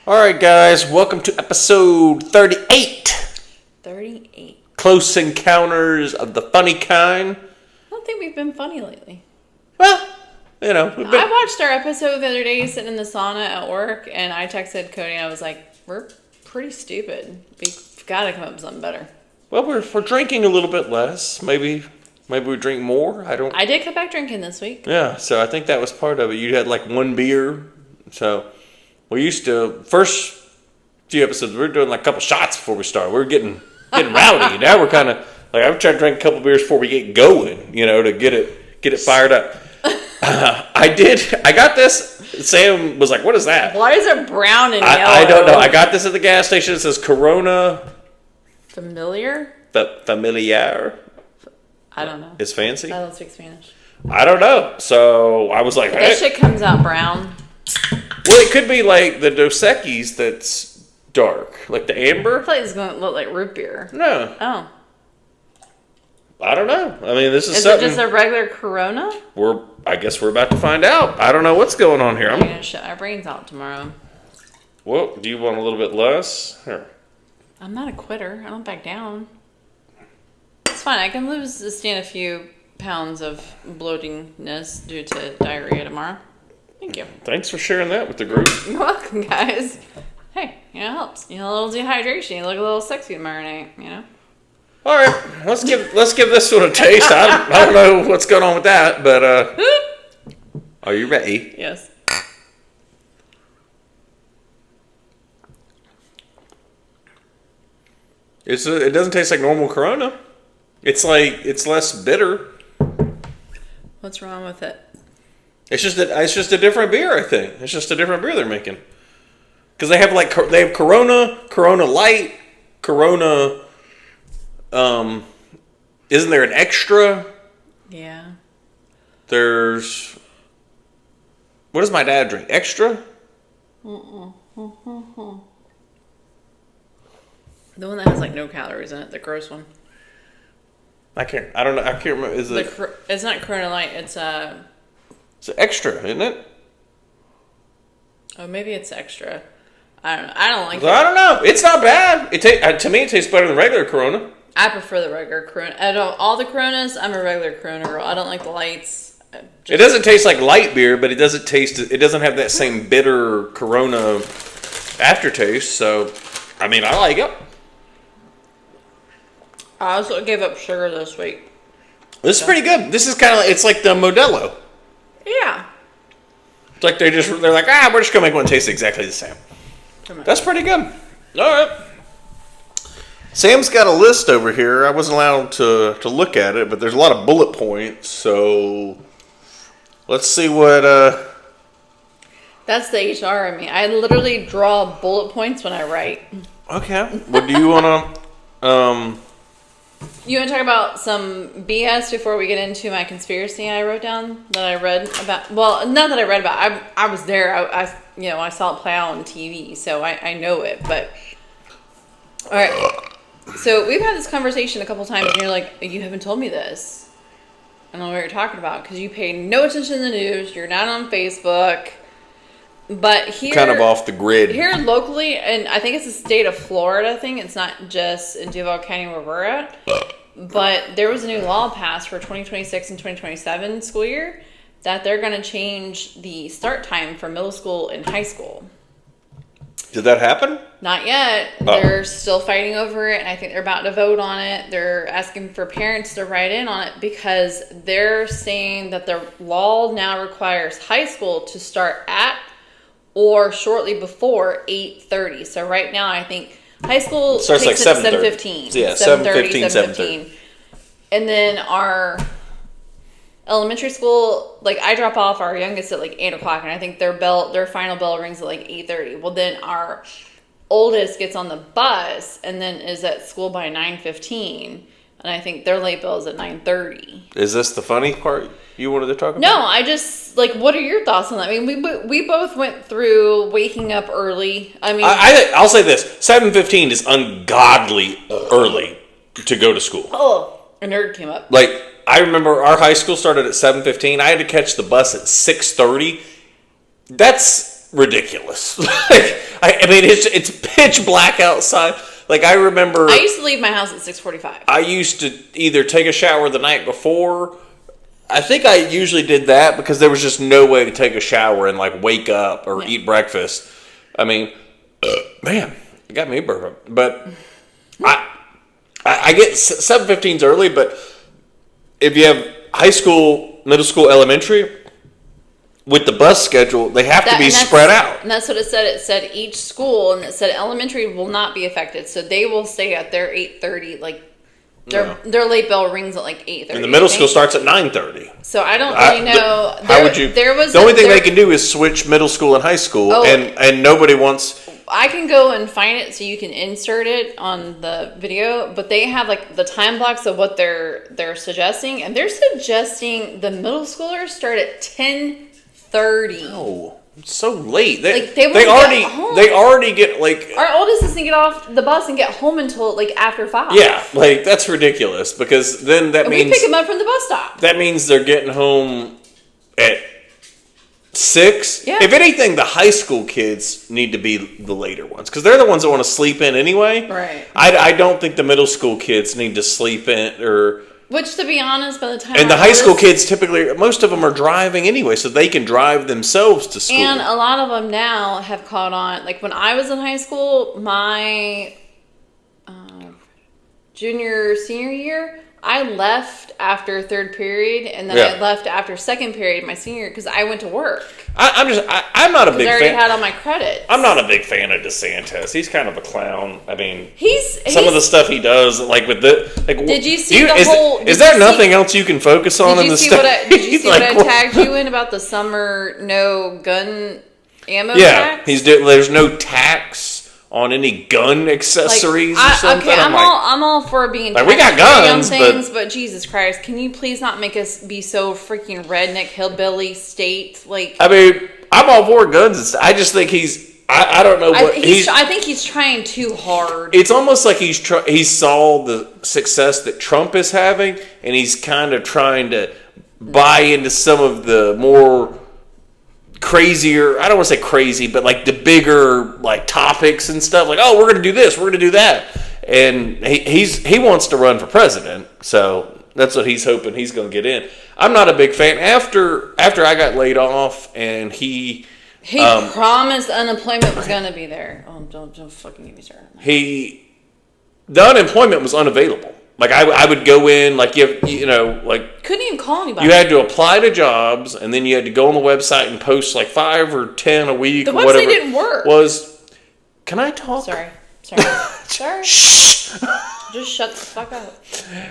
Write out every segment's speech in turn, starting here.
All right, guys, welcome to episode 38. 38. Close Encounters of the Funny Kind. I don't think we've been funny lately. Well, you know, we've been... I watched our episode the other day sitting in the sauna at work, and I texted Cody, and I was like, we're pretty stupid. We've got to come up with something better. Well, we're drinking a little bit less. Maybe we drink more. I did cut back drinking this week. Yeah, so I think that was part of it. You had like one beer. So we used to, first few episodes, we were doing like a couple shots before we started. We were getting rowdy. Now we're kind of, like, I'm trying to drink a couple beers before we get going, you know, to get it fired up. I got this. Sam was like, what is that? Why is it brown and yellow? I don't know. I got this at the gas station. It says Corona. Familiar? Familiar. I don't know. It's fancy? I don't speak Spanish. I don't know. So I was like, hey. That shit comes out brown. Well, it could be like the Dos Equis that's dark. Like the amber. I thought it was going to look like root beer. No. Oh. I don't know. I mean, this is Is something. it just a regular Corona? I guess we're about to find out. I don't know what's going on here. We're going to shut our brains out tomorrow. Well, do you want a little bit less? Here. I'm not a quitter. I don't back down. It's fine. I can stand a few pounds of bloatingness due to diarrhea tomorrow. Thank you. Thanks for sharing that with the group. You're welcome, guys. Hey, it helps. A little dehydration. You look a little sexy tomorrow night, All right, let's give this one a taste. I don't know what's going on with that, but are you ready? Yes. It doesn't taste like normal Corona. It's less bitter. What's wrong with it? It's just a different beer. I think it's just a different beer they're making. Because they have Corona, Corona Light, Corona. Isn't there an extra? Yeah. There's. What does my dad drink? Extra? The one that has no calories in it, the gross one. I don't know. I can't remember. Is it? It's not Corona Light. It's It's extra, isn't it? Oh, maybe it's extra. I don't know. I don't like it. I don't know. It's not bad. To me, it tastes better than regular Corona. I prefer the regular Corona. Out of all the Coronas, I'm a regular Corona girl. I don't like the lights. It doesn't taste like light beer, but it doesn't have that same bitter Corona aftertaste. So, I mean, I like it. I also gave up sugar this week. This is pretty good. This is it's like the Modelo. Yeah. It's like they're like, we're just gonna make one taste exactly the same. That's pretty good. All right. Sam's got a list over here. I wasn't allowed to look at it, but there's a lot of bullet points. So let's see what. That's the HR in me. I literally draw bullet points when I write. Okay. What do you want to? You want to talk about some BS before we get into my conspiracy I wrote down that I read about? Well, not that I read about. I was there. I saw it play out on TV, so I know it. But all right. So we've had this conversation a couple times, and you're like, you haven't told me this. I don't know what you're talking about because you pay no attention to the news. You're not on Facebook. But here, kind of off the grid. Here locally, and I think it's the state of Florida thing. It's not just in Duval County where we're at. But there was a new law passed for 2026 and 2027 school year that they're going to change the start time for middle school and high school. Did that happen? Not yet. Oh. They're still fighting over it, and I think they're about to vote on it. They're asking for parents to write in on it because they're saying that the law now requires high school to start at or shortly before 8:30. So right now, I think high school starts takes like at 7:15. Yeah, 7:30, 7:15. And then our elementary school, I drop off our youngest at 8 o'clock, and I think their final bell rings at 8:30. Well, then our oldest gets on the bus and then is at school by 9:15. And I think their late bell is at 9:30. Is this the funny part you wanted to talk about? No, I just, what are your thoughts on that? I mean, we both went through waking up early. I mean... I'll say this. 7:15 is ungodly early to go to school. Oh, a nerd came up. I remember our high school started at 7:15. I had to catch the bus at 6:30. That's ridiculous. I mean, it's pitch black outside. Like, I remember, I used to leave my house at 6:45. I used to either take a shower the night before. I think I usually did that because there was just no way to take a shower and like wake up or eat breakfast. I mean, man, it got me burping. But I get 7:15's early, but if you have high school, middle school, elementary, with the bus schedule, they have to be spread out. And that's what it said. It said each school, and it said elementary will not be affected. So they will stay at their 8:30, like their late bell rings at like 8:30. And the middle school starts at 9:30. So I don't really know. How would you? The only thing they can do is switch middle school and high school, and nobody wants. I can go and find it so you can insert it on the video, but they have like the time blocks of what they're suggesting, and they're suggesting the middle schoolers start at 10:30. Oh, it's so late. They already get like. Our oldest doesn't get off the bus and get home until like after 5. Yeah, like that's ridiculous because then that means we pick them up from the bus stop. That means they're getting home at 6. Yeah. If anything, the high school kids need to be the later ones because they're the ones that want to sleep in anyway. Right. I don't think the middle school kids need to sleep in or. Which, to be honest, by the time and the high school kids typically, most of them are driving anyway, so they can drive themselves to school. And a lot of them now have caught on. Like when I was in high school, my senior year, I left after third period, and then I left after second period my senior year because I went to work. I'm not a big fan. I already had all my credits. I'm not a big fan of DeSantis. He's kind of a clown. I mean, some of the stuff he does, like with the like. Did you see Is there nothing else you can focus on in the state? Did you see what I tagged you in about the summer no gun ammo tax? There's no tax on any gun accessories or something. Okay, I'm all for being like we got guns, on things, but Jesus Christ, can you please not make us be so freaking redneck hillbilly state? Like, I mean, I'm all for guns. I just think I don't know what I think he's trying too hard. It's almost like he saw the success that Trump is having, and he's kind of trying to buy into some of the more crazier, I don't want to say crazy, but like the bigger like topics and stuff. Like, oh, we're going to do this, we're going to do that, and he wants to run for president, so that's what he's hoping he's going to get in. I'm not a big fan. After I got laid off, and he promised unemployment was going to be there. Oh, don't fucking get me started. The unemployment was unavailable. Like I would go in, like you know, like couldn't even call anybody. You had to apply to jobs, and then you had to go on the website and post like 5 or 10 a week. The or whatever website didn't work. Can I talk? Sorry. Shh. Just shut the fuck up.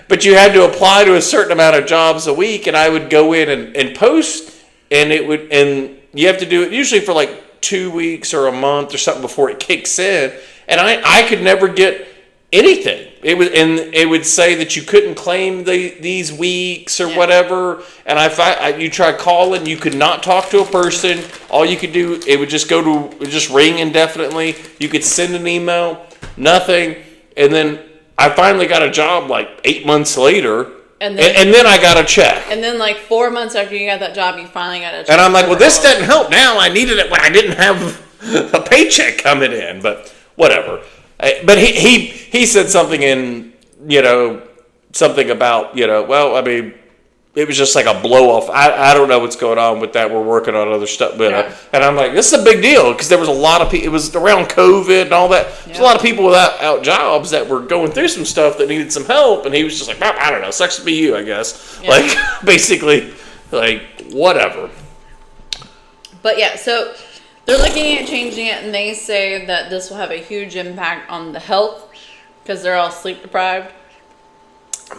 But you had to apply to a certain amount of jobs a week, and I would go in and post, and you have to do it usually for like 2 weeks or a month or something before it kicks in, and I could never get anything. It would say that you couldn't claim these weeks or whatever. And you try calling, you could not talk to a person. All you could do, it would just ring indefinitely. You could send an email, nothing. And then I finally got a job like 8 months later. And then I got a check. And then like 4 months after you got that job, you finally got a check. And I'm like, well, this doesn't help now. I needed it when I didn't have a paycheck coming in. But whatever. But he said something something about, well, I mean, it was just like a blow off. I don't know what's going on with that. We're working on other stuff. But, and I'm like, this is a big deal because there was a lot of people. It was around COVID and all that. There's a lot of people without jobs that were going through some stuff that needed some help. And he was just like, I don't know, sucks to be you, I guess. Yeah. Like, basically, like, whatever. But yeah, so they're looking at changing it, and they say that this will have a huge impact on the health because they're all sleep deprived.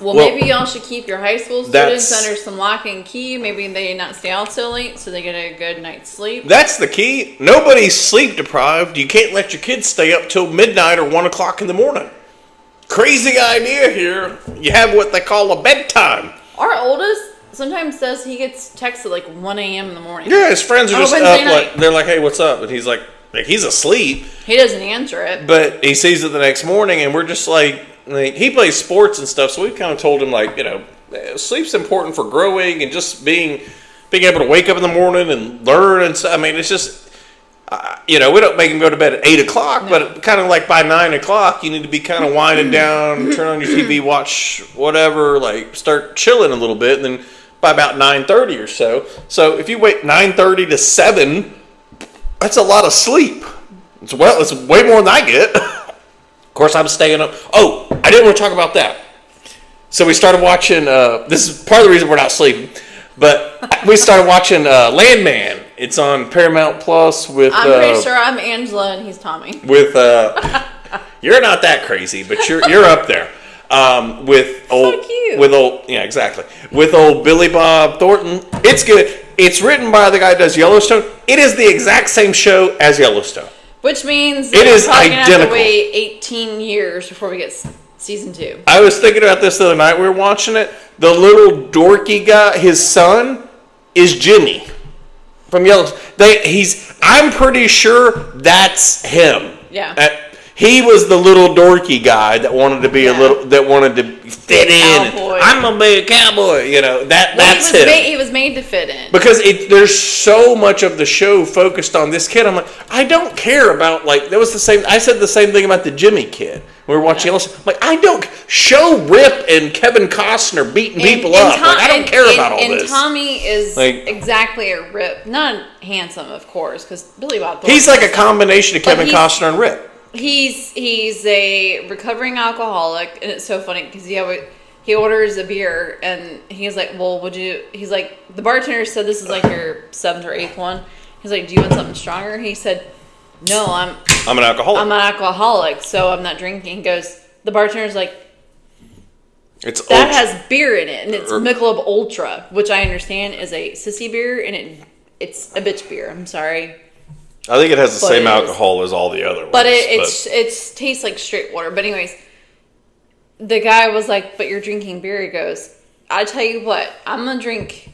Well, maybe y'all should keep your high school students under some lock and key. Maybe they not stay out so late so they get a good night's sleep. That's the key. Nobody's sleep deprived. You can't let your kids stay up till midnight or 1 o'clock in the morning. Crazy idea here. You have what they call a bedtime. Our oldest sometimes says he gets texted like 1 a.m. in the morning. Yeah, his friends are just up. Like, they're like, hey, what's up? And he's like he's asleep. He doesn't answer it. But he sees it the next morning, and we're just like he plays sports and stuff, so we've kind of told him, like, sleep's important for growing and just being able to wake up in the morning and learn. And so, I mean, it's just, we don't make him go to bed at 8 o'clock, but kind of like by 9 o'clock, you need to be kind of winding down, turn on your TV, watch whatever, like start chilling a little bit, and then by about 9:30 or so. So if you wait 9:30 to 7, that's a lot of sleep. It's way more than I get. Of course, I'm staying up. Oh, I didn't want to talk about that. So we started watching, this is part of the reason we're not sleeping, but we started watching Landman. It's on Paramount Plus with... I'm pretty sure I'm Angela and he's Tommy. With, you're not that crazy, but you're up there. With old... cute. With old... Yeah, exactly. With old Billy Bob Thornton. It's good. It's written by the guy who does Yellowstone. It is the exact same show as Yellowstone. Which means it is probably identical. Gonna have to wait 18 years before we get season 2. I was thinking about this the other night. We were watching it. The little dorky guy, his son, is Jimmy from Yellowstone. I'm pretty sure that's him. Yeah. He was the little dorky guy that wanted to be that wanted to fit in. I'm gonna be a cowboy. That's him. He was made to fit in. Because there's so much of the show focused on this kid. I'm like, I don't care about that was the same. I said the same thing about the Jimmy kid. We were watching Yellowstone. I'm like, I don't show Rip and Kevin Costner beating people up. I don't care about all this. And Tommy is exactly a Rip, not handsome, of course, because Billy Bob Thornton. He's like a combination of Kevin Costner and Rip. He's a recovering alcoholic, and it's so funny because he orders a beer, and he's like, well, he's like, the bartender said this is like your 7th or 8th one. He's like, do you want something stronger? He said, no, I'm an alcoholic. I'm an alcoholic, so I'm not drinking. He goes, the bartender's like, that has beer in it, and it's Michelob Ultra, which I understand is a sissy beer, and it's a bitch beer. I'm sorry. I think it has the same alcohol as all the other ones. But it tastes like straight water. But anyways, the guy was like, but you're drinking beer. He goes, I tell you what, I'm going to drink...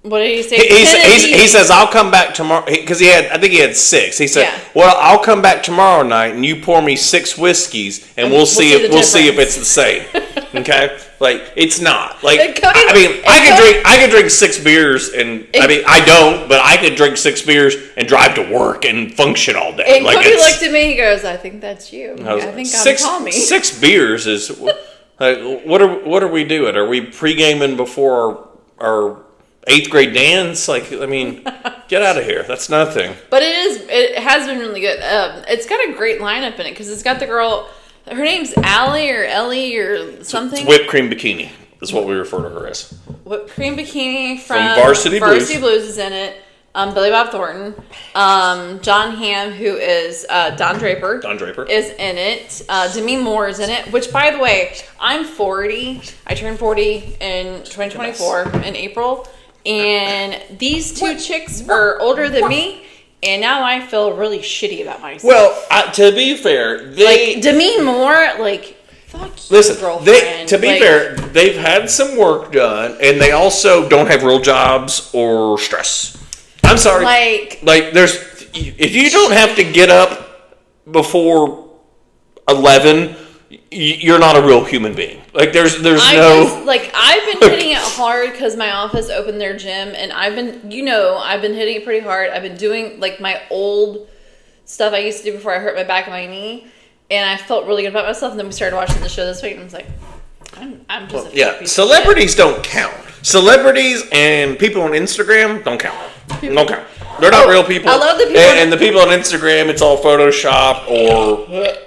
What did he say? He says, I'll come back tomorrow. Because I think he had 6. He said, well, I'll come back tomorrow night and you pour me 6 whiskeys and we'll see if it's the same. Okay? It's not. I could drink 6 beers and, I don't, but I could drink 6 beers and drive to work and function all day. And Cody looked at me, he goes, I think that's you. I think I'm Tommy. 6 beers is, what are we doing? Are we pre-gaming before our 8th grade dance? Get out of here. That's nothing. But it has been really good. It's got a great lineup in it because it's got the girl, her name's Allie or Ellie or something. It's Whipped Cream Bikini is what we refer to her as. Whipped Cream Bikini from Varsity Blues is in it. Billy Bob Thornton. John Hamm, who is Don Draper. Is in it. Demi Moore is in it. Which, by the way, I'm 40. I turned 40 in 2024 in April. And these 2 chicks are older than me, and now I feel really shitty about myself. Well, to be fair, Demi Moore, fuck you, listen, girlfriend. To be fair, they've had some work done, and they also don't have real jobs or stress. I'm sorry. If you don't have to get up before 11, you're not a real human being. I've been hitting it hard because my office opened their gym, and I've been hitting it pretty hard. I've been doing my old stuff I used to do before I hurt my back and my knee, and I felt really good about myself. And then we started watching the show this week, and I was like, I'm just celebrities don't count. Celebrities and people on Instagram don't count. Don't count. They're not real people. I love the people. And the people on Instagram, it's all Photoshop or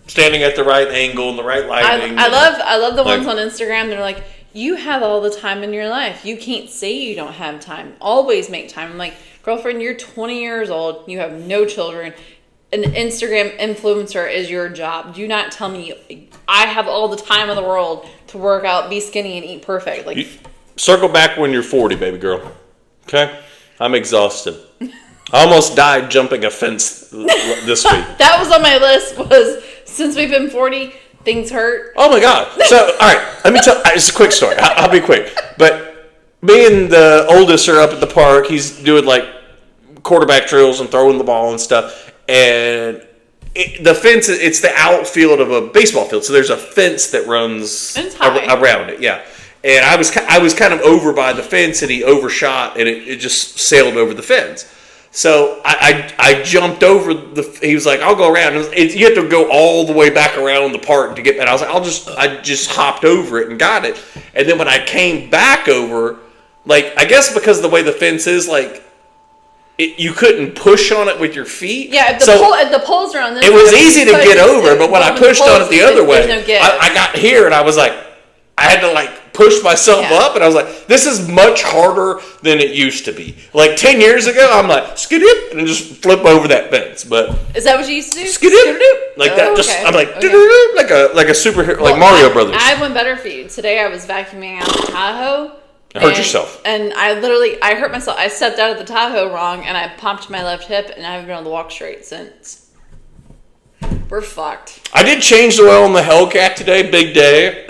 standing at the right angle and the right lighting. I love the ones on Instagram. They're like, you have all the time in your life. You can't say you don't have time. Always make time. I'm like, girlfriend, you're 20 years old. You have no children. An Instagram influencer is your job. Do not tell me I have all the time in the world to work out, be skinny, and eat perfect. Circle back when you're 40, baby girl. Okay? I'm exhausted. I almost died jumping a fence this week. That was on my list, was since we've been 40, things hurt. Oh my God. So, all right, let me tell, it's a quick story. I'll be quick. But me and the oldest are up at the park. He's doing quarterback drills and throwing the ball and stuff. And the fence, it's the outfield of a baseball field. So there's a fence that runs around it. Yeah. And I was kind of over by the fence, and he overshot, and it just sailed over the fence. So I jumped over he was like, I'll go around. You have to go all the way back around the park to get that. I was like, I just hopped over it and got it. And then when I came back over, like, I guess because of the way the fence is, like, you couldn't push on it with your feet. Yeah, if the poles are on this, it was easy to get over, but when I pushed on it the other way, no I got here and I was like, I had to like push myself up, and I was like, this is much harder than it used to be. Like 10 years ago, I'm like, skidip, and just flip over that fence. But is that what you used to do? Skidip, like that. Just I'm like, like a superhero, like Mario Brothers. I have one better for you. Today I was vacuuming out the Tahoe. Hurt yourself. And I hurt myself. I stepped out of the Tahoe wrong, and I popped my left hip, and I haven't been able to walk straight since. We're fucked. I did change the oil on the Hellcat today. Big day.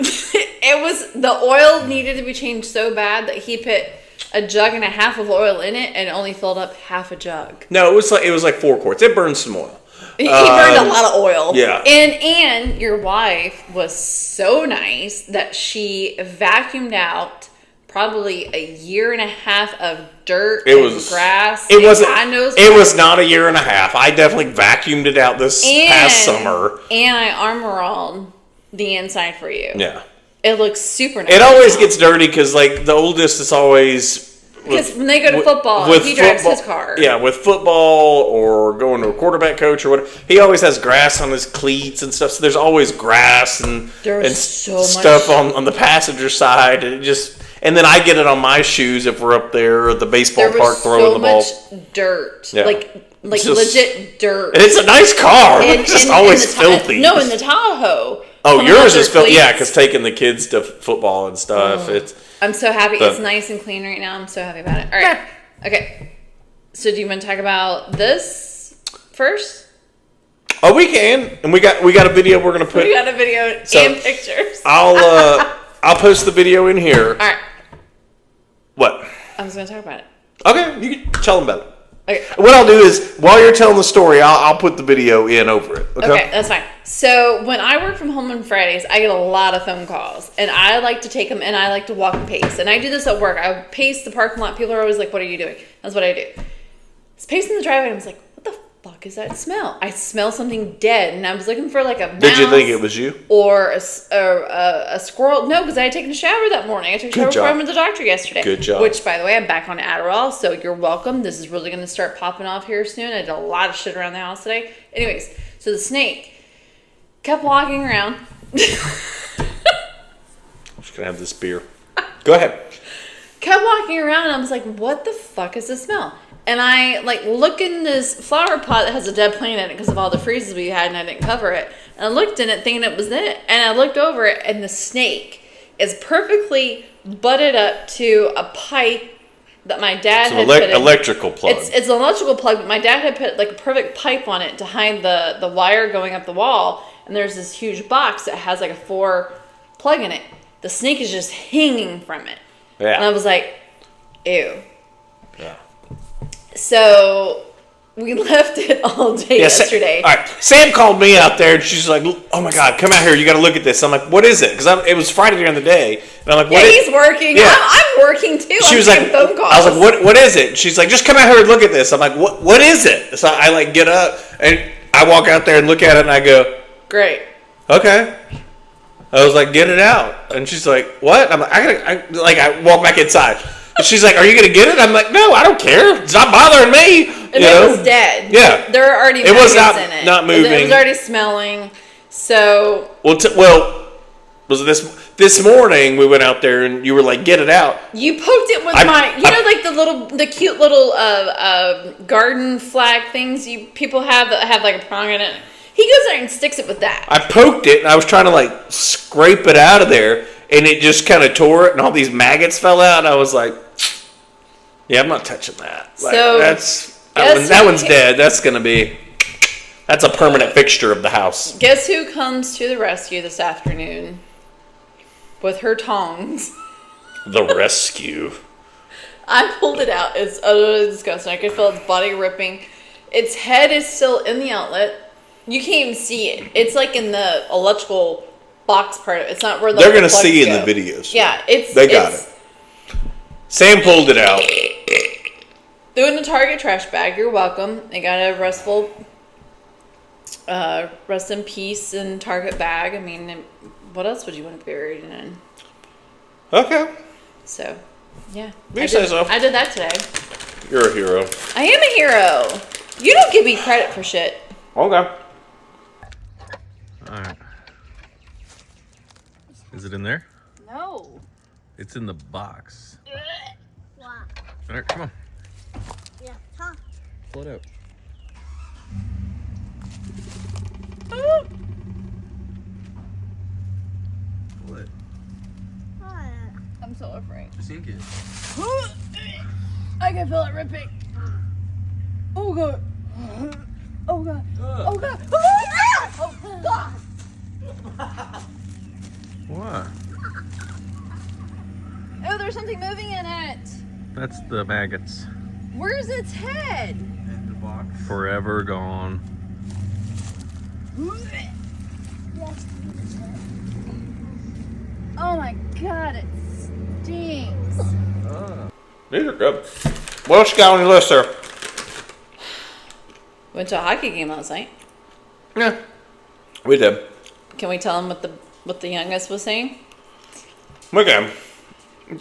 The oil needed to be changed so bad that he put a jug and a half of oil in it and only filled up half a jug. No, it was like 4 quarts. It burned some oil. He burned a lot of oil. Yeah. And your wife was so nice that she vacuumed out probably a year and a half of dirt and grass. It was not a year and a half. I definitely vacuumed it out this past summer. And I Armor All'd the inside for you. Yeah. It looks super nice. It always gets dirty because, like, the oldest is always... Because when they go to football, he drives his car. Yeah, with football or going to a quarterback coach or whatever, he always has grass on his cleats and stuff. So there's always grass and stuff on the passenger side. And then I get it on my shoes if we're up there at the baseball park throwing the ball. So much dirt. Yeah. Like legit dirt. And it's a nice car. It's just always filthy. No, in the Tahoe. Oh, yours is filthy. Yeah, because taking the kids to football and stuff. I'm so happy. It's nice and clean right now. I'm so happy about it. All right. Okay. So do you want to talk about this first? Oh, we can. And we got a video we're going to put. We got a video and pictures. I'll post the video in here. All right. What? I was going to talk about it. Okay, you can tell them about it. Okay. What I'll do is, while you're telling the story, I'll put the video in over it. Okay, that's fine. So when I work from home on Fridays, I get a lot of phone calls, and I like to take them, and I like to walk and pace. And I do this at work. I pace the parking lot. People are always like, "What are you doing?" That's what I do. I was pacing the driveway, and I was like, "What the fuck is that smell?" I smell something dead, and I was looking for like a mouse. Did you think it was you? Or a squirrel? No, because I had taken a shower that morning. I took a shower before I went to the doctor yesterday. Good job. Which, by the way, I'm back on Adderall, so you're welcome. This is really going to start popping off here soon. I did a lot of shit around the house today. Anyways, so the snake kept walking around. I'm just going to have this beer. Go ahead. Kept walking around, and I was like, what the fuck is this smell? And I, look in this flower pot that has a dead plant in it because of all the freezes we had, and I didn't cover it. And I looked in it thinking it was in it. And I looked over it, and the snake is perfectly butted up to a pipe that my dad had put in. Electrical plug. It's an electrical plug, but my dad had put, a perfect pipe on it to hide the wire going up the wall. And there's this huge box that has, a 4 plug in it. The snake is just hanging from it. Yeah. And I was like, ew. Yeah. So we left it all day yesterday. All right. Sam called me out there, and she's like, "Oh my God, come out here! You got to look at this." I'm like, "What is it?" Because it was Friday during the day, and I'm like, "What?" Yeah, he's working. Yeah. I'm working too. She was like, phone calls. I was like, "What is it?" She's like, "Just come out here and look at this." I'm like, "What is it?" So I get up and I walk out there and look at it, and I go, "Great, okay." I was like, "Get it out," and she's like, "What?" I'm like, I walk back inside. And she's like, "Are you gonna get it?" I'm like, "No, I don't care. It's not bothering me." And it was dead. Yeah, there are already. It was not moving. It was already smelling. So was this morning we went out there and you were like, "Get it out." You poked it with the cute little garden flag things people have that have a prong in it. He goes there and sticks it with that. I poked it and I was trying to scrape it out of there, and it just kind of tore it, and all these maggots fell out. And I was like, "Yeah, I'm not touching that." That one's dead. That's a permanent fixture of the house. Guess who comes to the rescue this afternoon with her tongs? The rescue. I pulled it out. It's utterly disgusting. I could feel its body ripping. Its head is still in the outlet. You can't even see it. It's in the electrical box part of it. It's not where they're going to see in the videos. Yeah, they got it. Sam pulled it out. Threw it in the Target trash bag. You're welcome. I got a rest in peace in Target bag. I mean, what else would you want to be buried in? Okay. So, yeah. You say so. I did that today. You're a hero. I am a hero. You don't give me credit for shit. Okay. Alright. Is it in there? No. It's in the box. Wow. Alright, come on. Yeah, huh? Pull it out. Pull it. I'm so afraid. Just ink it. I can feel it ripping. Oh god. Oh god. Oh god. Oh god. What? Oh, there's something moving in it. That's the maggots. Where's its head? In the box. Forever gone. Oh my god, it stinks. These are good. What else you got on your list there? Went to a hockey game last night. Yeah. We did. Can we tell them what the youngest was saying? Okay.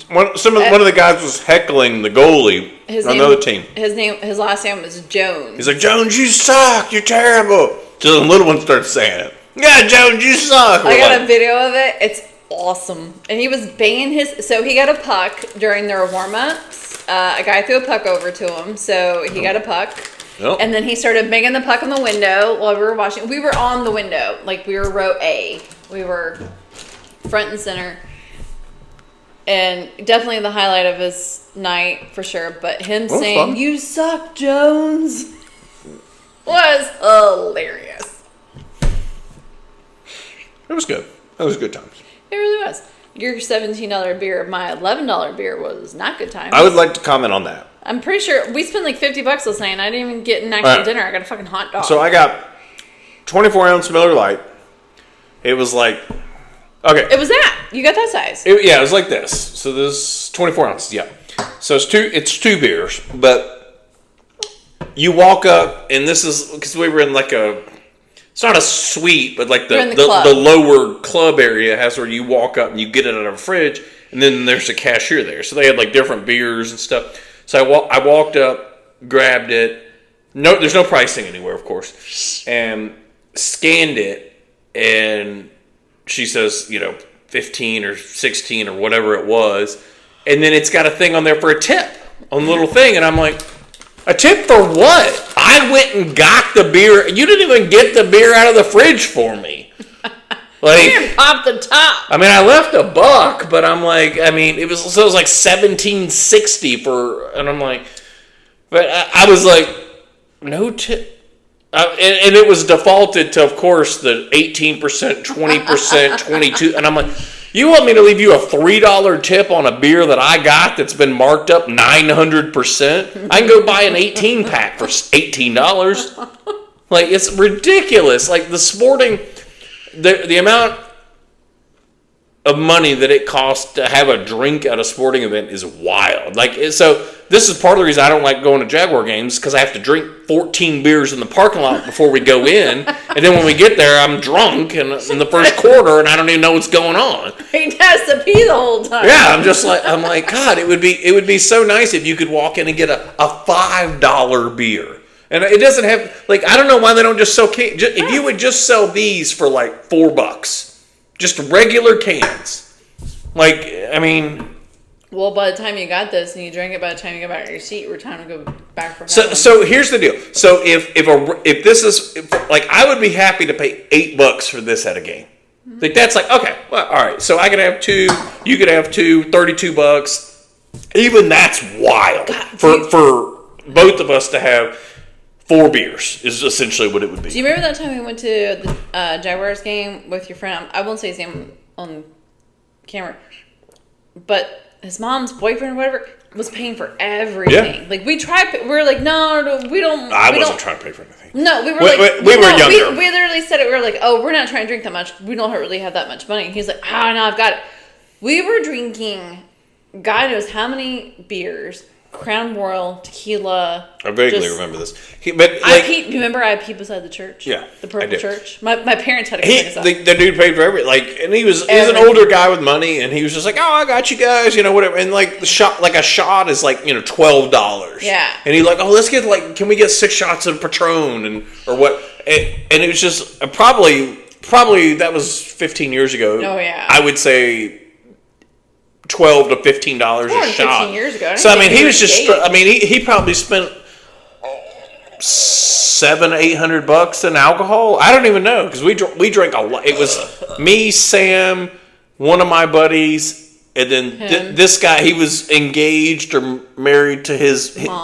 One of the guys was heckling the goalie on another team. His last name was Jones. He's like, Jones, you suck. You're terrible. So the little one starts saying it. Yeah, Jones, you suck. I got a video of it. It's awesome. And he was banging so he got a puck during their warm-ups. A guy threw a puck over to him, so he got a puck. Yep. And then he started banging the puck on the window while we were watching. We were on the window. Like, we were row A. We were front and center. And definitely the highlight of his night, for sure. But him saying, fun. "You suck, Jones," was hilarious. It was good. It was good times. It really was. Your $17 beer, my $11 beer was not good times. I would like to comment on that. I'm pretty sure we spent like $50 last night and I didn't even get an actual All right. dinner. I got a fucking hot dog. So I got 24-ounce Miller Lite. It was like, okay. It was that. You got that size. It was like this. So this 24 ounces, yeah. So it's two beers, but you walk up, and this is because we were in like it's not a suite, but like We're in the the club. lower club area has where you walk up and you get it out of a fridge, and then there's a cashier there. So they had like different beers and stuff. So I walked up, grabbed it. No, there's no pricing anywhere, of course, and scanned it, and she says, 15 or 16 or whatever it was. And then it's got a thing on there for a tip on the little thing. And I'm like, a tip for what? I went and got the beer. You didn't even get the beer out of the fridge for me. Like, You didn't pop the top. I mean, I left $1, but I'm like, it was like $17.60 for, and I'm like, but I was like, no tip. And it was defaulted to, of course, the 18%, 20%, 22%. And I'm like, you want me to leave you a $3 tip on a beer that I got that's been marked up 900%? I can go buy an 18-pack for $18. Like, it's ridiculous. Like, the amount of money that it costs to have a drink at a sporting event is wild. Like, so this is part of the reason I don't like going to Jaguar games, because I have to drink 14 beers in the parking lot before we go in, and then when we get there, I'm drunk in the first quarter, and I don't even know what's going on. He has to pee the whole time. Yeah, I'm like, God, it would be so nice if you could walk in and get a $5 beer. And it doesn't have, like, I don't know why they don't just sell cans. If you would just sell these for like $4, just regular cans. Like, I mean. Well, by the time you got this and you drank it, by the time you got back to your seat, we're time to go back for So here's the deal. So if this is, like, I would be happy to pay $8 for this at a game. Mm-hmm. Like, that's like, okay, well, all right. So I could have two, you could have two, $32. Even that's wild. God, for both of us to have 4 beers is essentially what it would be. Do you remember that time we went to the Jaguars game with your friend? I won't say his name on camera, but his mom's boyfriend or whatever was paying for everything. Yeah. Like, we were like, no, we don't. I wasn't trying to pay for anything. No, we were we were younger. We literally said it. We were like, oh, we're not trying to drink that much. We don't really have that much money. He's like, no, I've got it. We were drinking God knows how many beers Crown Royal, tequila. I vaguely just- remember this. But I peed. Remember, I peed beside the church. Yeah, the I purple do. church. My parents had to pick us up. the dude paid for everything. Like, and he's an Everything. older guy with money, and he was just like, "Oh, I got you guys," whatever. And like a shot is like $12. Yeah. And he's like, "Oh, let's get can we get 6 shots of Patron or what?" And it was just probably that was 15 years ago. Oh, yeah. I would say $12 to $15 More a than shot. 15 years ago. I So I didn't mean, think he we was were just. engaged. I mean, he probably spent $700-800 in alcohol. I don't even know because we drank a lot. It was me, Sam, one of my buddies, and then this guy. He was engaged or married to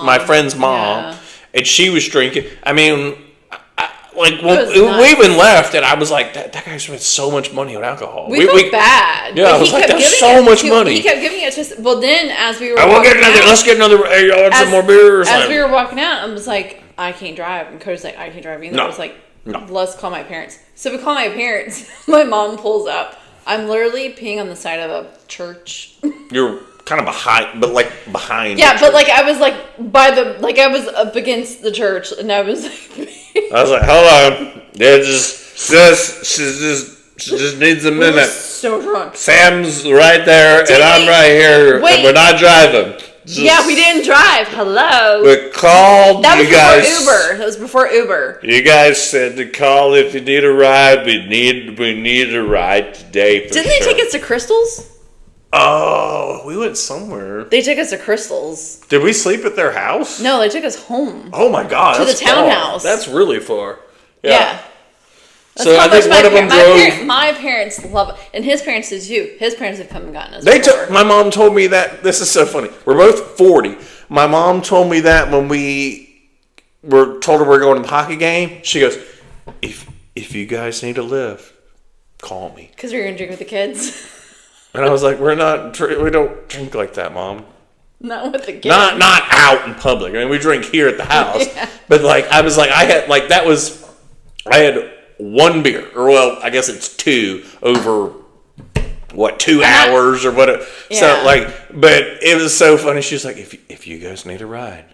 my friend's mom, Yeah. and she was drinking. I mean. Like was when we nuts. even left, and I was like, "That guy spent so much money on alcohol." We felt bad. Yeah, but I was he like, kept "That's giving so it much to- money." He kept giving it to us. Well, then as we were I will get walking another. out- Let's get another. Hey, y'all want some more beer or As something? we were walking out, I was like, I can't drive. And Cody's like, I can't drive either. No. I was like, No. let's call my parents. So we call my parents. My mom pulls up. I'm literally peeing on the side of a church. You're kind of behind, but like behind. Yeah, the but church. like I was like I was up against the church, and I was like, I was like, hold on. Yeah, she just needs a we were minute. so drunk. Sam's right there, Did and I'm we- right here, Wait. and we're not driving. Just- Yeah, we didn't drive. Hello. We called. That was you guys. before Uber. That was before Uber. You guys said to call if you need a ride. We need a ride today. For Didn't they sure. take us to Crystal's? Oh, we went somewhere. They took us to Crystal's. Did we sleep at their house? No, they took us home. Oh my god, To that's the townhouse. far. That's really far. Yeah. That's So how I much think one of them drove. my parents love it. And his parents did too. His parents have come and gotten us They before. took. My mom told me that. This is so funny. We're both 40. My mom told me that when we were told her we're going to the hockey game. She goes, "If you guys need a lift, call me." Because we were going to drink with the kids. And I was like, "We don't drink like that, Mom. Not with the kids. Not out in public. I mean, we drink here at the house. Yeah. But like, I was like, I had 1 beer, or well, I guess it's 2 over 2 hours or what? Yeah. So like, but it was so funny. She was like, if you guys need a ride,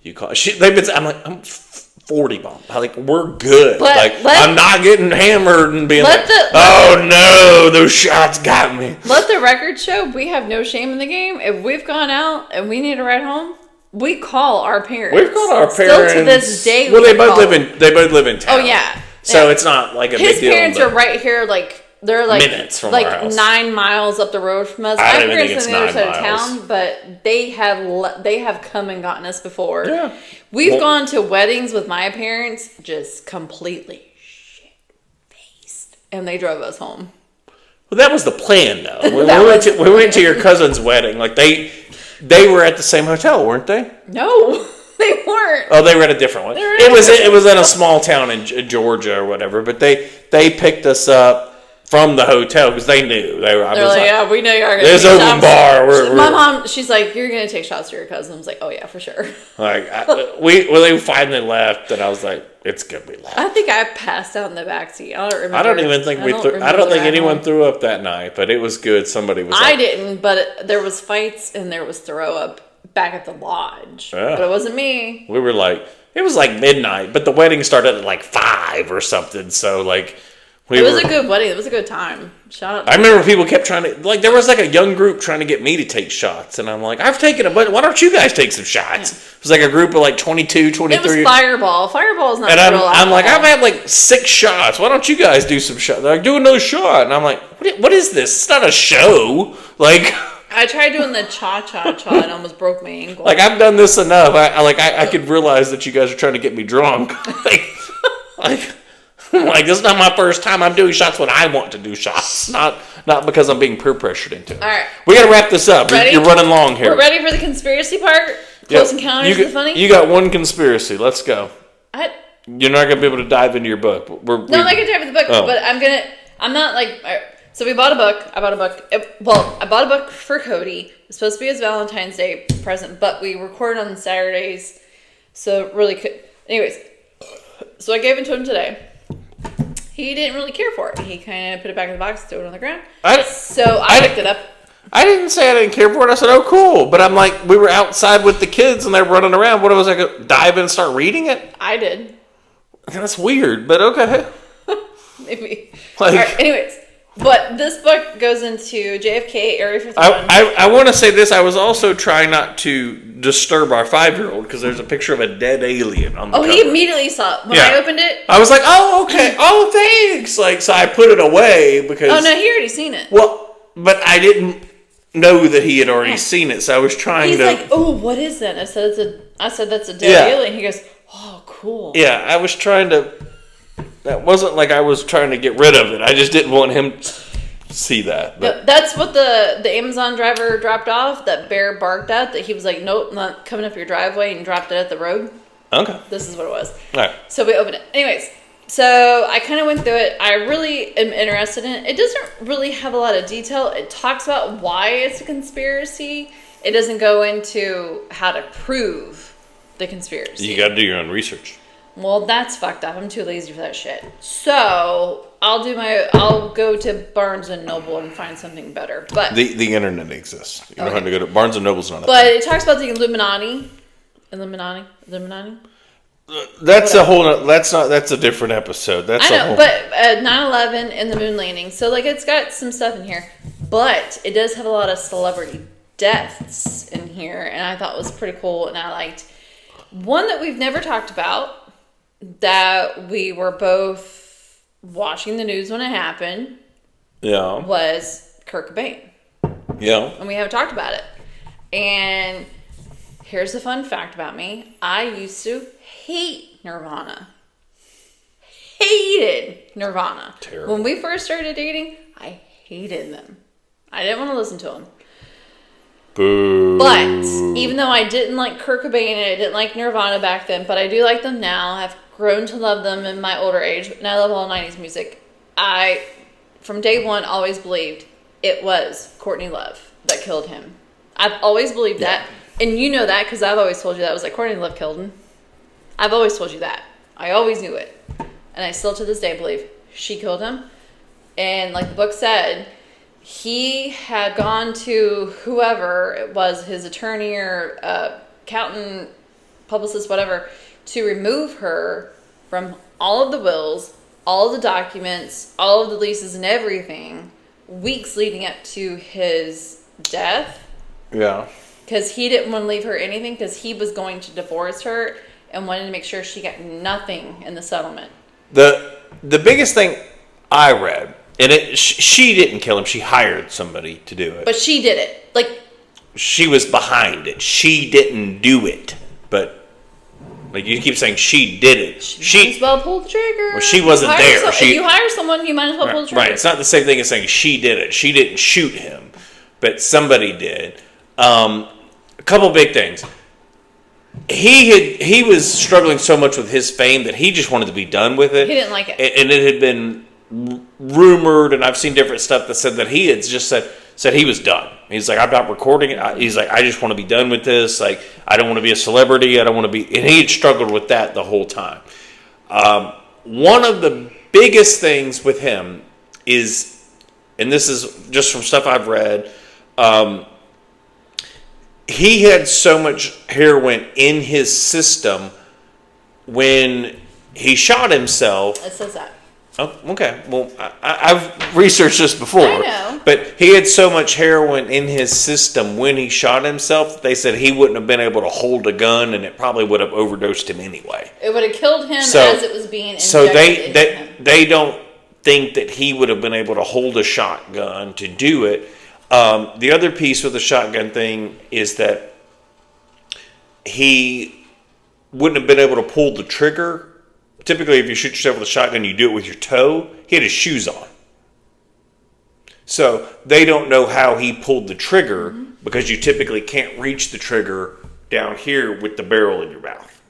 you call. I'm like, I'm 40, Mom. Like, we're good. I'm not getting hammered and being like, oh no, those shots got me. Let the record show we have no shame in the game. If we've gone out and we need a ride home, we call our parents. We've got our parents. Still to this day. Well, we they both call them. live in town. Oh yeah. So Yeah. it's not like a His big deal. parents but are right here, like they're like minutes from our house. 9 miles up the road from us. I My don't even think parents it's are on the other 9 side miles. of town, but they have come and gotten us before. Yeah. We've Well- gone to weddings with my parents, just completely shit-faced, and they drove us home. Well, that was the plan, though. When That we went to your cousin's wedding. Like they were at the same hotel, weren't they? No, they weren't. Oh, they were at a different one. They were at It a was different it was in a small town in Georgia or whatever. But they picked us up from the hotel because they knew I They're was like, like, yeah, we know you are going to there's take open shots. bar. My mom, she's like, you're going to take shots to your cousin. I was like, oh yeah, for sure. Like they finally left, and I was like, it's good we left. I think I passed out in the backseat. I don't remember. I don't even think I don't remember think that anyone home. threw up that night, but it was good. Somebody was. I like, didn't, but there was fights and there was throw up back at the lodge. Yeah. But it wasn't me. We were like, it was like midnight, but the wedding started at like 5 or something. So like, It was a good wedding. It was a good time. Shout out. I remember people kept trying to, like, there was like a young group trying to get me to take shots, and I'm like, I've taken a bunch. Why don't you guys take some shots? It was like a group of like 22, 23. It was Fireball. Fireball is not And real I'm like, I've alcohol. had like 6 shots. Why don't you guys do some shots? They're like, do another shot. And I'm like, what is this? It's not a show. Like, I tried doing the cha-cha-cha and almost broke my ankle. like I've done this enough. I could realize that you guys are trying to get me drunk. Like this is not my first time. I'm doing shots when I want to do shots, not because I'm being peer pressured into it. All right. We got to wrap this up. Ready? You're running long here. We're ready for the conspiracy part? Close Encounters of the Funny? You got one conspiracy. Let's go. You're not gonna be able to dive into your book. No, I'm not going to dive into the book, Oh. but I'm not like, all right. So we bought a book. I bought a book. I bought a book for Cody. It was supposed to be his Valentine's Day present, but we record on Saturdays, so really could. Anyways, so I gave it to him today. He didn't really care for it. He kind of put it back in the box, threw it on the ground. So I picked it up. I didn't say I didn't care for it. I said, oh, cool. But I'm like, we were outside with the kids and they're running around. What was I going to dive in and start reading it? I did. That's weird, but okay. Maybe. Like, All right, anyways, but this book goes into JFK, Area 51. I want to say this. I was also trying not to disturb our 5-year-old because there's a picture of a dead alien on the cover. He immediately saw it. When I opened it. I was like, oh, okay. Oh, thanks. Like, so I put it away because... Oh, no, he already seen it. Well, but I didn't know that he had already seen it, so I was trying He's to... like, oh, what is that? I said, that's a dead alien. He goes, oh, cool. Yeah, I was trying to... That wasn't like I was trying to get rid of it. I just didn't want him to see that. But. No, that's what the Amazon driver dropped off, that bear barked at, that he was like, nope, not coming up your driveway, and dropped it at the road. Okay. This is what it was. All right. So we opened it. Anyways, so I kind of went through it. I really am interested in it. It doesn't really have a lot of detail. It talks about why it's a conspiracy. It doesn't go into how to prove the conspiracy. You got to do your own research. Well, that's fucked up. I'm too lazy for that shit. So I'll go to Barnes and Noble and find something better. But the internet exists. You don't have to go to Barnes and Noble's not. But it talks about the Illuminati. That's a whole. That's a different episode. That's I know, a whole. but 9/11 and the moon landing. So like, it's got some stuff in here, but it does have a lot of celebrity deaths in here, and I thought was pretty cool, and I liked one that we've never talked about. That we were both watching the news when it happened. Yeah. Was Kurt Cobain. Yeah. And we haven't talked about it. And here's the fun fact about me. I used to hate Nirvana. Hated Nirvana. Terrible. When we first started dating, I hated them. I didn't want to listen to them. Boo. But even though I didn't like Kurt Cobain and I didn't like Nirvana back then, but I do like them now. I've grown to love them in my older age, and I love all 90s music. I, from day one, always believed it was Courtney Love that killed him. I've always believed that. And you know that because I've always told you that. It was like, Courtney Love killed him. I've always told you that. I always knew it. And I still to this day believe she killed him. And like the book said, he had gone to whoever it was, his attorney or accountant, publicist, whatever, to remove her from all of the wills, all of the documents, all of the leases and everything, weeks leading up to his death. Yeah. Because he didn't want to leave her anything because he was going to divorce her and wanted to make sure she got nothing in the settlement. The biggest thing I read, and she didn't kill him. She hired somebody to do it. But she did it. Like, she was behind it. She didn't do it. But like you keep saying she did it. She might as well pull the trigger. Well, she wasn't there. If you hire someone, you might as well pull the trigger. Right. It's not the same thing as saying she did it. She didn't shoot him, but somebody did. A couple big things. He was struggling so much with his fame that he just wanted to be done with it. He didn't like it. And it had been rumored, and I've seen different stuff that said that he had just said he was done. He's like, I'm not recording it. He's like, I just want to be done with this. Like, I don't want to be a celebrity. I don't want to be. And he had struggled with that the whole time. One of the biggest things with him is, and this is just from stuff I've read, he had so much heroin in his system when he shot himself. It says that. Oh, okay. Well, I've researched this before. I know. But he had so much heroin in his system when he shot himself that they said he wouldn't have been able to hold a gun, and it probably would have overdosed him anyway. It would have killed him as it was being injected so into him. they don't think that he would have been able to hold a shotgun to do it. The other piece with the shotgun thing is that he wouldn't have been able to pull the trigger. Typically, if you shoot yourself with a shotgun, you do it with your toe. He had his shoes on. So they don't know how he pulled the trigger because you typically can't reach the trigger down here with the barrel in your mouth.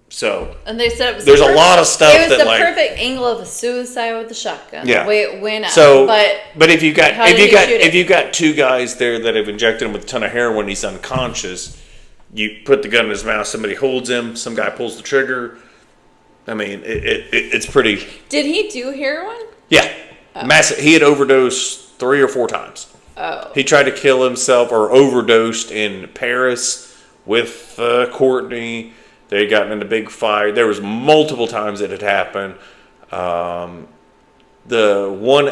So and they said it was there's a lot of stuff it was that the like perfect angle of a suicide with the shotgun. Yeah. The way it went out. So, but if you how did he shoot it? if you got two guys there that have injected him with a ton of heroin, he's unconscious. You put the gun in his mouth. Somebody holds him. Some guy pulls the trigger. I mean, it's pretty. Did he do heroin? Yeah, massive. He had overdosed 3 or 4 times. Oh. He tried to kill himself or overdosed in Paris with Courtney. They had gotten in a big fight. There was multiple times it had happened. I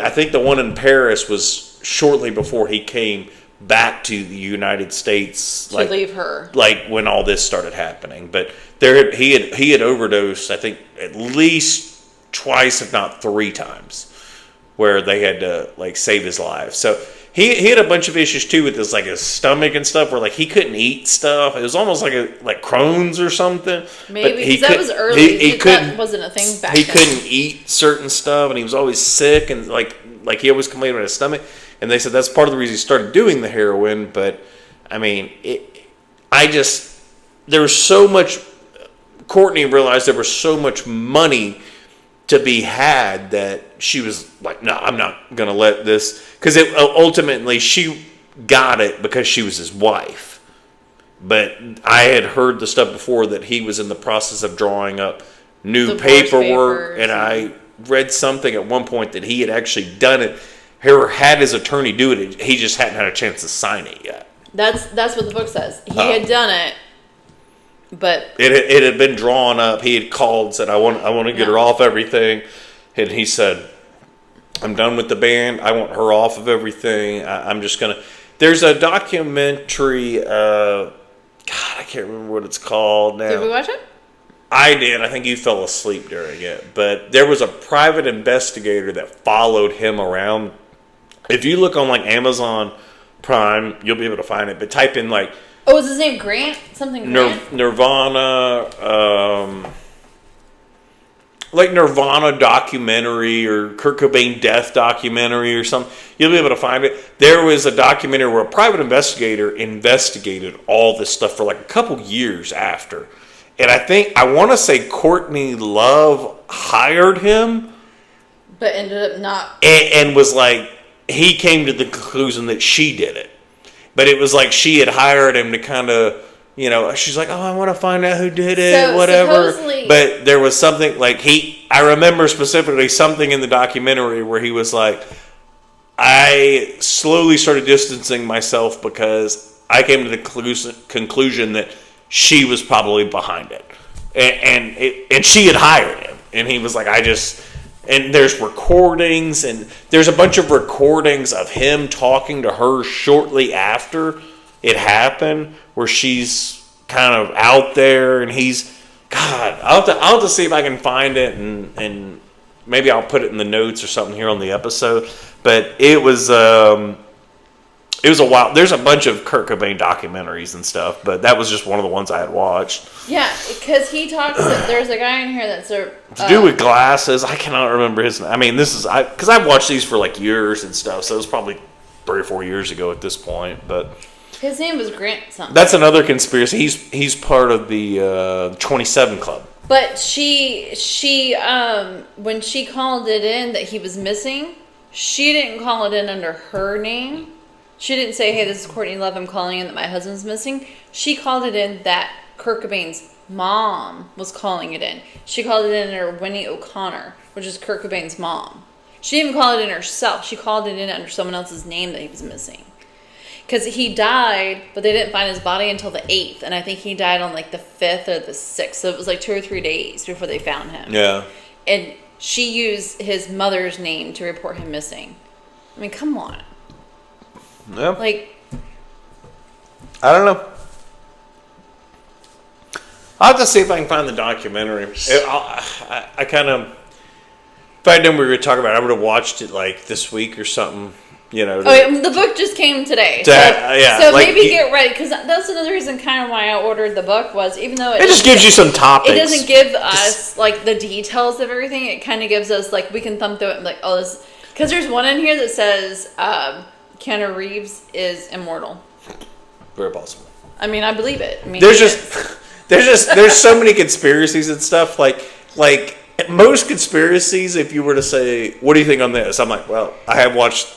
think the one in Paris was shortly before he came back to the United States To leave her. like when all this started happening. But he had overdosed, I think, at least twice, if not 3 times, where they had to like save his life. So he had a bunch of issues too with his stomach and stuff, where like he couldn't eat stuff. It was almost like Crohn's or something. Maybe because that was early. That wasn't a thing back then. He couldn't eat certain stuff, and he was always sick, and like he always complained about his stomach. And they said that's part of the reason he started doing the heroin. But I mean, there was so much. Courtney realized there was so much money to be had that she was like, no, I'm not going to let this. Because ultimately she got it because she was his wife. But I had heard the stuff before that he was in the process of drawing up new Divorce paperwork. papers. And I read something at one point that he had actually done it, or had his attorney do it. He just hadn't had a chance to sign it yet. That's what the book says. He had done it. But it had been drawn up. He had called, said, I want to get her off everything. And he said, I'm done with the band. I want her off of everything. I'm just going to... There's a documentary... God, I can't remember what it's called now. did we watch it? I did. I think you fell asleep during it. But there was a private investigator that followed him around. If you look on Amazon Prime, you'll be able to find it. But type in Oh, was his name Grant? Something Grant? Nirvana, Nirvana documentary or Kurt Cobain death documentary or something. You'll be able to find it. There was a documentary where a private investigator investigated all this stuff for a couple years after. And I want to say Courtney Love hired him. But ended up not. And was he came to the conclusion that she did it. But it was she had hired him to kind of, she's like, oh, I want to find out who did it, So, whatever. supposedly... But there was something I remember specifically something in the documentary where he was like, I slowly started distancing myself because I came to the conclusion that she was probably behind it. And she had hired him. And he was like, and there's recordings, and there's a bunch of recordings of him talking to her shortly after it happened, where she's kind of out there, and he's, God, I'll have to see if I can find it, and maybe I'll put it in the notes or something here on the episode. But it was a while. There's a bunch of Kurt Cobain documentaries and stuff, but that was just one of the ones I had watched. Yeah, because he talks. There's a guy in here that's to do with glasses. I cannot remember his name. I mean, because I've watched these for years and stuff, so it was probably 3 or 4 years ago at this point. But his name was Grant something. That's another conspiracy. He's part of the 27 Club. But she when she called it in that he was missing, she didn't call it in under her name. She didn't say, hey, this is Courtney Love, I'm calling in that my husband's missing. She called it in that Kurt Cobain's mom was calling it in. She called it in under Winnie O'Connor, which is Kurt Cobain's mom. She didn't even call it in herself. She called it in under someone else's name that he was missing. Because he died, but they didn't find his body until the 8th. And I think he died on the 5th or the 6th. So it was 2 or 3 days before they found him. Yeah. And she used his mother's name to report him missing. I mean, come on. Yeah. I don't know. I'll have to see if I can find the documentary. I kind of, if I had known we were going to talk about it, I would have watched it this week or something. The book just came today. So maybe get ready, because that's another reason kind of why I ordered the book was, even though it just gives you some topics. It doesn't give us the details of everything. It kind of gives us we can thumb through it and this, because there's one in here that says Keanu Reeves is immortal. Very possible. I mean, I believe it. I mean, there's so many conspiracies and stuff. Like most conspiracies, if you were to say, what do you think on this? I'm like, well, I have watched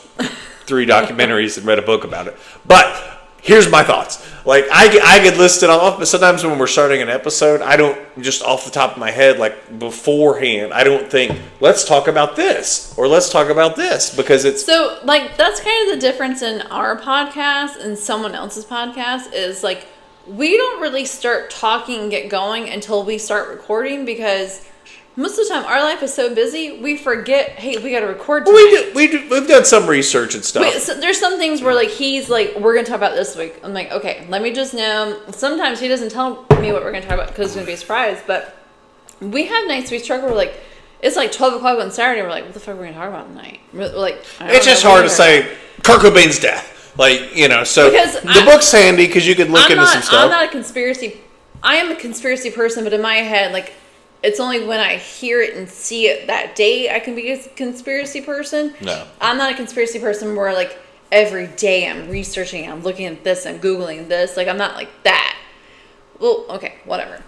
3 documentaries and read a book about it. But here's my thoughts. Like, I get listed off, but sometimes when we're starting an episode, I don't just off the top of my head, like beforehand, I don't think, let's talk about this or let's talk about this because it's. So, like, that's kind of the difference in our podcast and someone else's podcast is like, we don't really start talking and get going until we start recording because most of the time our life is so busy, we forget, hey, we got to record tonight. We've done some research and stuff. So there's some things where, like, he's like, we're going to talk about this week. I'm like, okay, let me just know. Sometimes he doesn't tell me what we're going to talk about because it's going to be a surprise. But we have nights we struggle. We're like, it's like 12 o'clock on Saturday. We're like, what the fuck are we going to talk about tonight? We're like, it's just hard to say Kurt Cobain's death. Like, you know, so because the book's handy because you can look into some stuff. I'm not a conspiracy. I am a conspiracy person, but in my head, like, it's only when I hear it and see it that day I can be a conspiracy person. No. I'm not a conspiracy person where, like, every day I'm researching, I'm looking at this, I'm Googling this. Like, I'm not like that. Well, okay, whatever.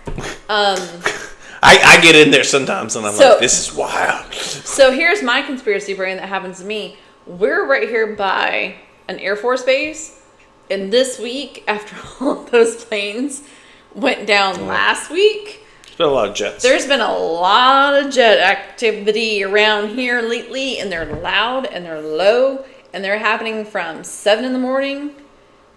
I get in there sometimes and I'm like, this is wild. So here's my conspiracy brain that happens to me. We're right here by an Air Force base. And this week, after all of those planes went down last week, there's been a lot of jets. There's been a lot of jet activity around here lately, and they're loud and they're low, and they're happening from 7 in the morning.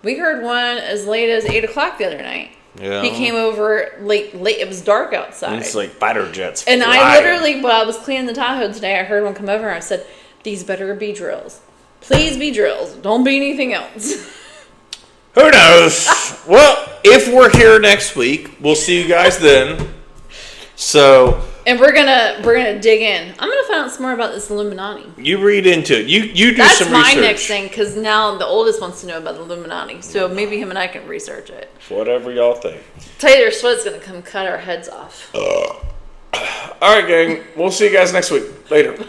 We heard one as late as 8 o'clock the other night. Yeah. He came over late. It was dark outside. And it's like fighter jets. And flying. I literally, while I was cleaning the Tahoe today, I heard one come over and I said, these better be drills. Please be drills. Don't be anything else. Who knows? Well, if we're here next week, we'll see you guys then. So, and we're gonna dig in. I'm gonna find out some more about this Illuminati. You read into it. You do That's some research. That's my next thing because now the oldest wants to know about the Illuminati. So maybe him and I can research it. Whatever y'all think. Taylor Swift's gonna come cut our heads off. All right, gang. We'll see you guys next week. Later.